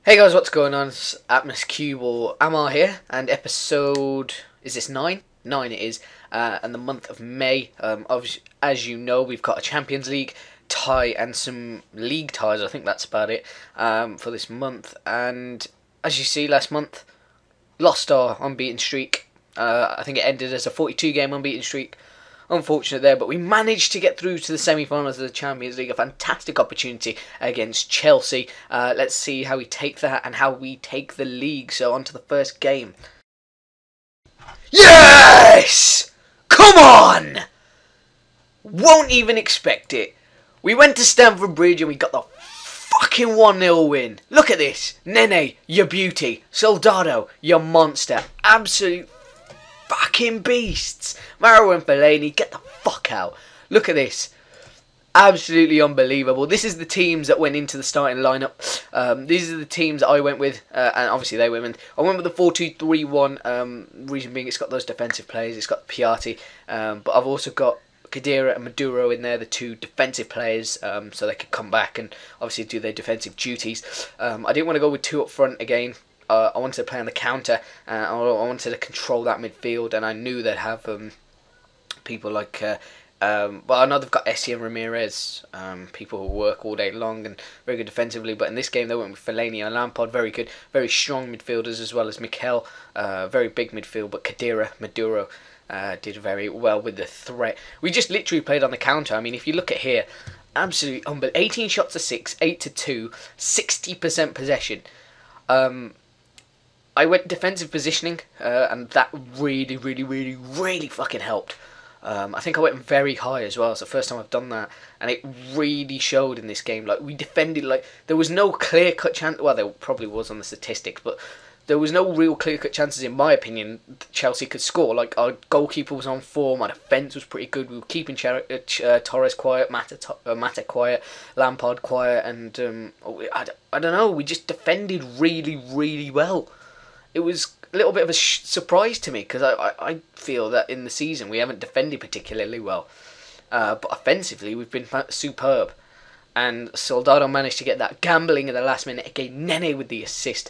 Hey guys, what's going on? It's Atmos Cube or Amar here, and episode, is this 9? 9 it is, and the month of May. Obviously, as you know, we've got a Champions League tie and some league ties. I think that's about it for this month. And as you see, last month lost our unbeaten streak. I think it ended as a 42-game unbeaten streak. Unfortunate there, but we managed to get through to the semi-finals of the Champions League. A fantastic opportunity against Chelsea. Let's see how we take that and how we take the league. So on to the first game. Yes! Come on! Won't even expect it. We went to Stamford Bridge and we got the fucking 1-0 win. Look at this. Nene, you beauty. Soldado, you monster. Absolute fucking beasts. Maro and Fellaini, get the fuck out. Look at this. Absolutely unbelievable. This is the teams that went into the starting lineup. These are the teams that I went with, and obviously they went with. I went with the 4-2-3-1. Reason being, it's got those defensive players. It's got Piatti, but I've also got Khedira and Maduro in there, the two defensive players, so they could come back and obviously do their defensive duties. I didn't want to go with two up front again. I wanted to play on the counter. I wanted to control that midfield, and I knew they'd have people like. Well, I know they've got Essie and Ramirez, people who work all day long and very good defensively. But in this game, they went with Fellaini and Lampard, very good, very strong midfielders, as well as Mikel, very big midfield. But Khedira, Maduro did very well with the threat. We just literally played on the counter. I mean, if you look at here, absolutely unbelievable. 18 shots to 6, 8 to 2, 60% possession. I went defensive positioning, and that really fucking helped. I think I went very high as well. It's the first time I've done that, and it really showed in this game. Like, we defended, like, there was no clear-cut chance. Well, there probably was on the statistics, but there was no real clear-cut chances, in my opinion, that Chelsea could score. Like, our goalkeeper was on form, our defence was pretty good. We were keeping Torres quiet, Mata quiet, Lampard quiet, and I don't know. We just defended really well. It was a little bit of a surprise to me, because I feel that in the season we haven't defended particularly well. But offensively, we've been superb. And Soldado managed to get that gambling at the last minute. Again, Nene with the assist.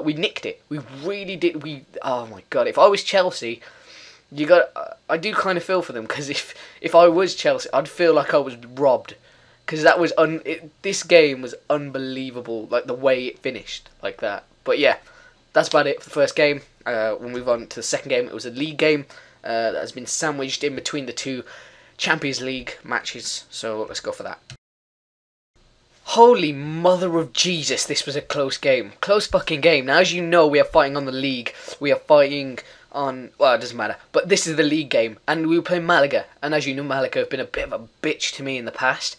We nicked it. We really did. Oh my god! If I was Chelsea, I do kind of feel for them, because if I was Chelsea, I'd feel like I was robbed, because that was this game was unbelievable. Like the way it finished, like that. But yeah. That's about it for the first game. We'll move on to the second game. It was a league game that has been sandwiched in between the two Champions League matches. So let's go for that. Holy mother of Jesus, this was a close game. Close fucking game. Now, as you know, we are fighting on the league. We are fighting on... Well, it doesn't matter. But this is the league game. And we were playing Malaga. And as you know, Malaga have been a bit of a bitch to me in the past.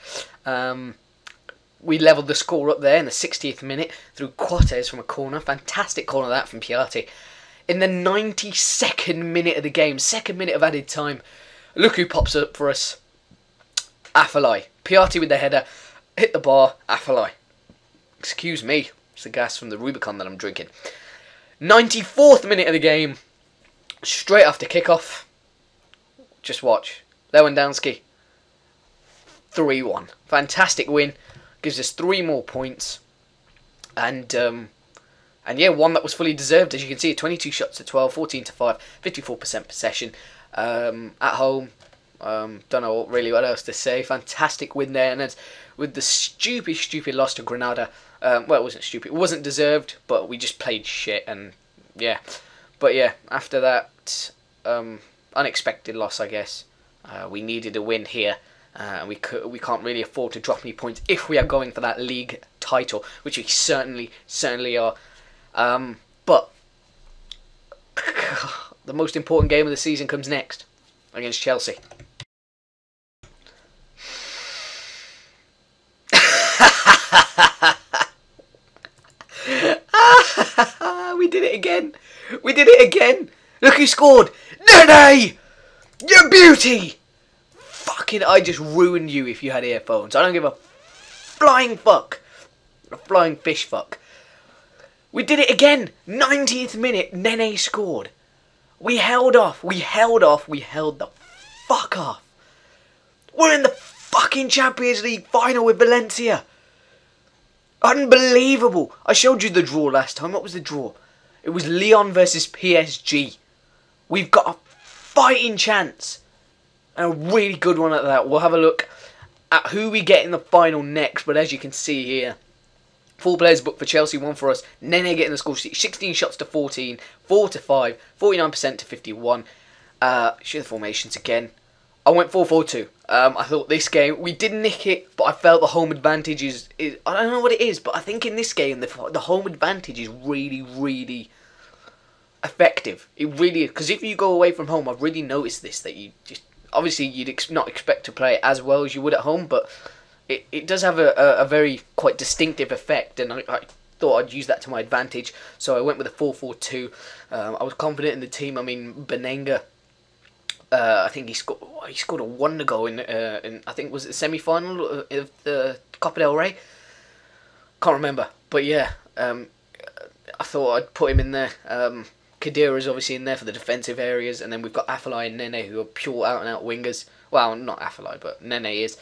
We levelled the score up there in the 60th minute through Cortez from a corner. Fantastic corner that from Piatti. In the 92nd minute of the game, second minute of added time, look who pops up for us. Afellay. Piatti with the header. Hit the bar. Afellay. Excuse me. It's the gas from the Rubicon that I'm drinking. 94th minute of the game. Straight after kickoff. Just watch. Lewandowski. 3-1. Fantastic win. Gives us 3 more points, and yeah, one that was fully deserved. As you can see, 22 shots to 12, 14 to 5, 54% possession at home. Don't know really what else to say. Fantastic win there, and then with the stupid loss to Granada. Well, it wasn't stupid. It wasn't deserved, but we just played shit, and yeah. But yeah, after that, unexpected loss, I guess. We needed a win here. We can't really afford to drop any points if we are going for that league title, which we certainly are. But the most important game of the season comes next against Chelsea. We did it again. We did it again. Look who scored. Nene! You beauty! Fucking, I just ruined you if you had earphones. I don't give a flying fuck. A flying fish fuck. We did it again. 90th minute, Nene scored. We held off. We held the fuck off. We're in the fucking Champions League final with Valencia. Unbelievable. I showed you the draw last time. What was the draw? It was Lyon versus PSG. We've got a fighting chance. And a really good one at that. We'll have a look at who we get in the final next. But as you can see here, 4 players booked for Chelsea, 1 for us. Nene getting the score sheet. 16 shots to 14. 4 to 5. 49% to 51. Show the formations again. I went 4-4-2. I thought this game, we did nick it, but I felt the home advantage is I don't know what it is, but I think in this game, the home advantage is really, really effective. It really is. Because if you go away from home, I've really noticed this, that you just, obviously you'd not expect to play as well as you would at home, but it does have a very quite distinctive effect, and I thought I'd use that to my advantage, so I went with a 4-4-2. I was confident in the team. I mean, Benenga, I think he scored a wonder goal in I think was it the semi-final of the Copa del Rey. Can't remember, but yeah, I thought I'd put him in there. Khedira is obviously in there for the defensive areas, and then we've got Afellay and Nene, who are pure out and out wingers. Well, not Afellay, but Nene is.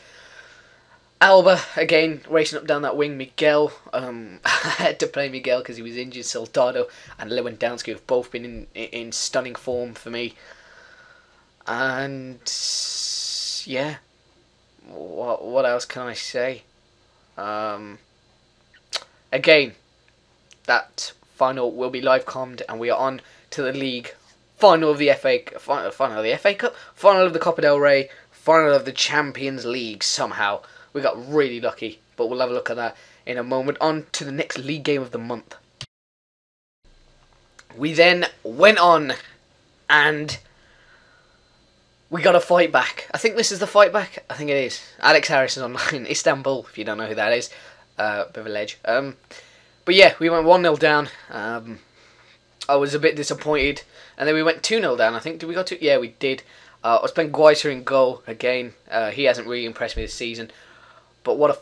Alba again racing up down that wing. Miguel, I had to play Miguel because he was injured. Soldado and Lewandowski have both been in stunning form for me. And yeah, what else can I say? Again, that final will be live commed, and we are on to the league final of the final of the FA Cup, final of the Copa del Rey, final of the Champions League. Somehow we got really lucky, but we'll have a look at that in a moment. On to the next league game of the month. We then went on and we got a fight back. I think this is the fight back. I think it is. Alex Harris is online. Istanbul, if you don't know who that is. Bit of a ledge. But yeah, we went 1-0 down. I was a bit disappointed. And then we went 2-0 down, I think. Did we go 2? Yeah, we did. I spent Guaita in goal again. He hasn't really impressed me this season. But what a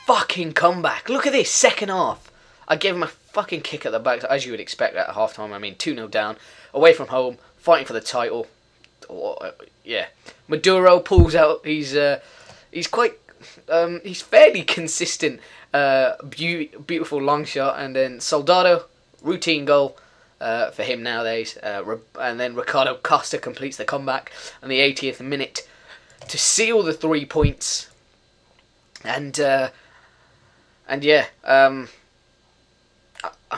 fucking comeback. Look at this, second half. I gave him a fucking kick at the back, as you would expect at half-time. I mean, 2-0 down, away from home, fighting for the title. Yeah, Maduro pulls out. He's quite he's fairly consistent. Beautiful long shot, and then Soldado, routine goal for him nowadays. And then Ricardo Costa completes the comeback in the 80th minute to seal the 3 points. And yeah, I'm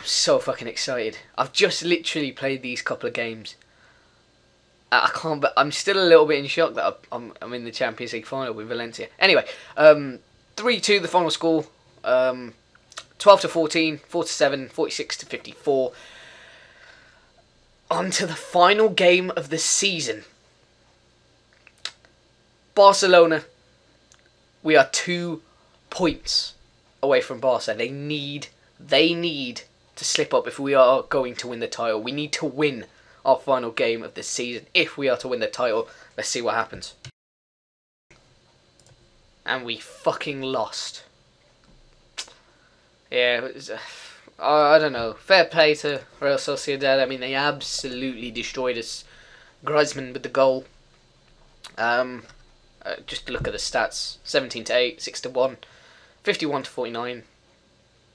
so fucking excited. I've just literally played these couple of games. I can't, but I'm still a little bit in shock that I'm in the Champions League final with Valencia. Anyway, 3-2 the final score. 12-14, 4-7, 46-54. On to the final game of the season. Barcelona. We are 2 points away from Barca. They need to slip up if we are going to win the title. We need to win our final game of the season if we are to win the title. Let's see what happens. And we fucking lost. Yeah, it was, I don't know. Fair play to Real Sociedad. I mean, they absolutely destroyed us. Griezmann with the goal. Just to look at the stats: 17-8, 6-1, 51-49.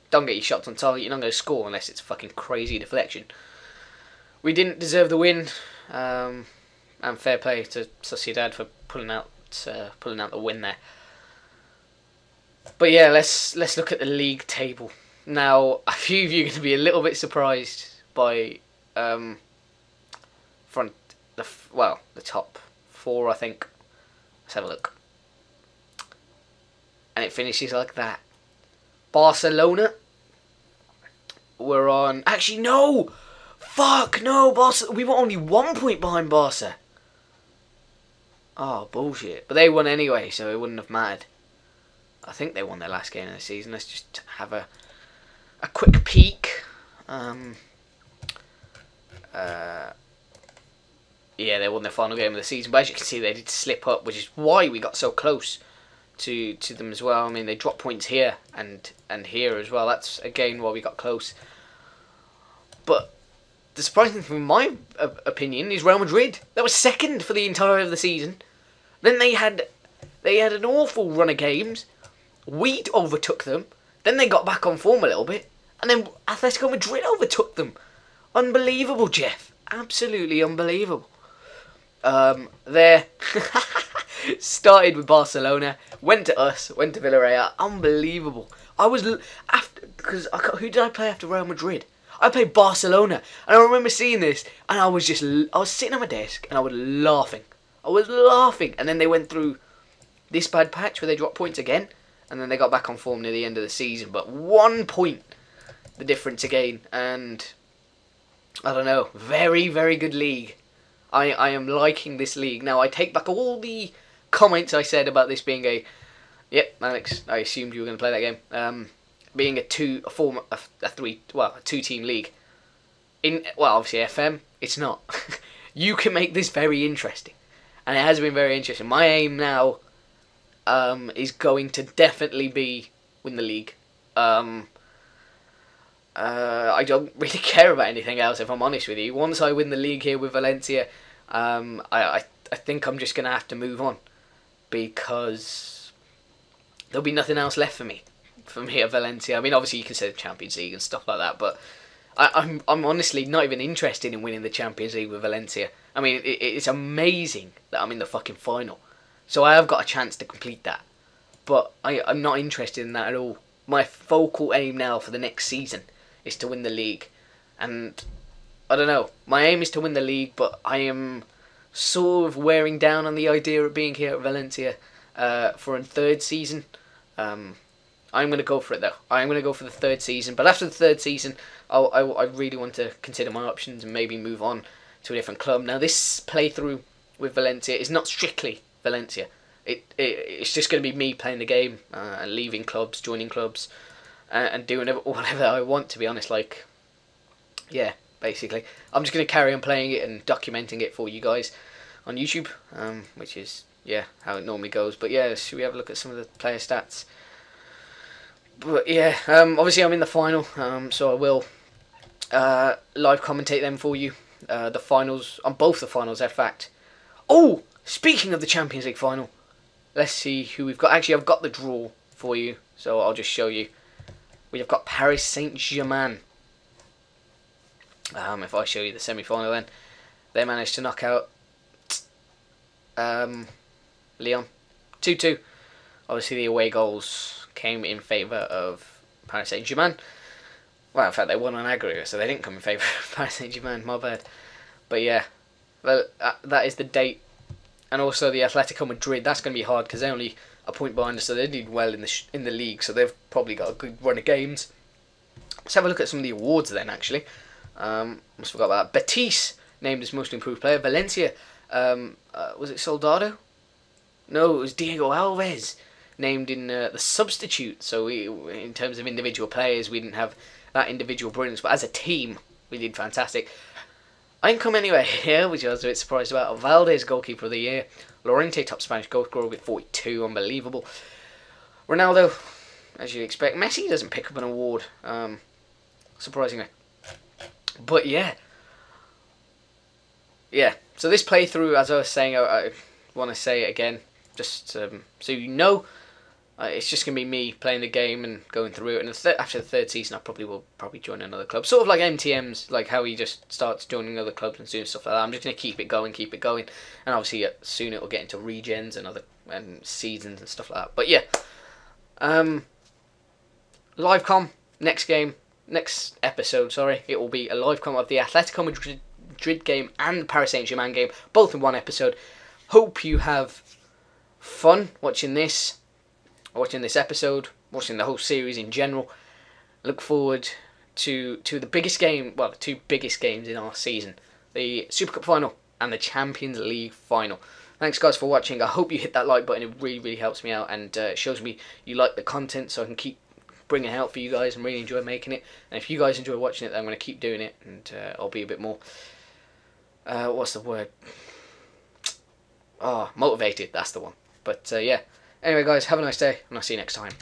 Don't get your shots on target. You're not going to score unless it's a fucking crazy deflection. We didn't deserve the win, and fair play to Sociedad for pulling out the win there. But yeah, let's look at the league table now. A few of you are going to be a little bit surprised by the top 4, I think. Let's have a look, and it finishes like that. Barcelona. We're on. Actually, no. Fuck no, Barca. We were only 1 point behind Barca. Oh, bullshit. But they won anyway, so it wouldn't have mattered. I think they won their last game of the season. Let's just have a quick peek. Yeah, they won their final game of the season. But as you can see, they did slip up, which is why we got so close to them as well. I mean, they dropped points here and here as well. That's, again, why we got close. But the surprising thing, from my opinion, is Real Madrid. That was second for the entire of the season. Then they had an awful run of games. We overtook them. Then they got back on form a little bit, and then Atletico Madrid overtook them. Unbelievable, Jeff. Absolutely unbelievable. There started with Barcelona, went to us, went to Villarreal. Unbelievable. I was after because who did I play after Real Madrid? I played Barcelona, and I remember seeing this, and I was sitting at my desk, and I was laughing. And then they went through this bad patch where they dropped points again, and then they got back on form near the end of the season. But 1 point, the difference again, and I don't know, very, very good league. I am liking this league. Now, I take back all the comments I said about this being a... Yep, Alex, I assumed you were going to play that game. Being a two-team league. Obviously FM, it's not. You can make this very interesting. And it has been very interesting. My aim now is going to definitely be win the league. I don't really care about anything else, if I'm honest with you. Once I win the league here with Valencia, I think I'm just going to have to move on, because there'll be nothing else left for me at Valencia. I mean, obviously you can say the Champions League and stuff like that, but I'm honestly not even interested in winning the Champions League with Valencia. I mean, it's amazing that I'm in the fucking final, so I have got a chance to complete that, but I'm not interested in that at all. My focal aim now for the next season is to win the league, and I don't know, my aim is to win the league, but I am sort of wearing down on the idea of being here at Valencia for a third season. I'm going to go for it though. I'm going to go for the third season, but after the third season, I really want to consider my options and maybe move on to a different club. Now, this playthrough with Valencia is not strictly Valencia. It's just going to be me playing the game and leaving clubs, joining clubs, and doing whatever I want, to be honest. Like, yeah, basically. I'm just going to carry on playing it and documenting it for you guys on YouTube, which is, yeah, how it normally goes. But yeah, should we have a look at some of the player stats? But yeah, obviously I'm in the final, so I will live commentate them for you. The finals, on both the finals, in fact. Oh, speaking of the Champions League final, let's see who we've got. Actually, I've got the draw for you, so I'll just show you. We've got Paris Saint-Germain. If I show you the semi-final, then they managed to knock out Lyon 2-2. Obviously, the away goals came in favour of Paris Saint-Germain. Well, in fact, they won on aggregate, so they didn't come in favour of Paris Saint-Germain. My bad. But yeah, well, that is the date. And also the Atletico Madrid. That's going to be hard because they're only a point behind us, so they did well in the league. So they've probably got a good run of games. Let's have a look at some of the awards then. Actually, almost forgot about that. Betis named as most improved player. Valencia, was it Soldado? No, it was Diego Alves named in the substitute. So in terms of individual players, we didn't have that individual brilliance, but as a team, we did fantastic. I didn't come anywhere here, which I was a bit surprised about. Valdez, goalkeeper of the year. Llorente, top Spanish goal scorer with 42, unbelievable. Ronaldo, as you'd expect. Messi doesn't pick up an award, surprisingly. But yeah. Yeah, so this playthrough, as I was saying, I want to say it again, just so you know, it's just going to be me playing the game and going through it. And after the third season, I will join another club. Sort of like MTM's, like how he just starts joining other clubs and doing stuff like that. I'm just going to keep it going. And obviously, soon it will get into regens and seasons and stuff like that. But yeah, live com, next episode, sorry. It will be a live com of the Atletico Madrid game and the Paris Saint-Germain game, both in one episode. Hope you have fun watching this episode, watching the whole series in general. Look forward to the biggest game, well, the two biggest games in our season, the Super Cup final and the Champions League final. Thanks guys for watching. I hope you hit that like button. It really, really helps me out, and shows me you like the content, so I can keep bringing it out for you guys and really enjoy making it. And if you guys enjoy watching it, then I'm going to keep doing it, and I'll be a bit more, what's the word? Motivated, that's the one. But yeah. Anyway, guys, have a nice day, and I'll see you next time.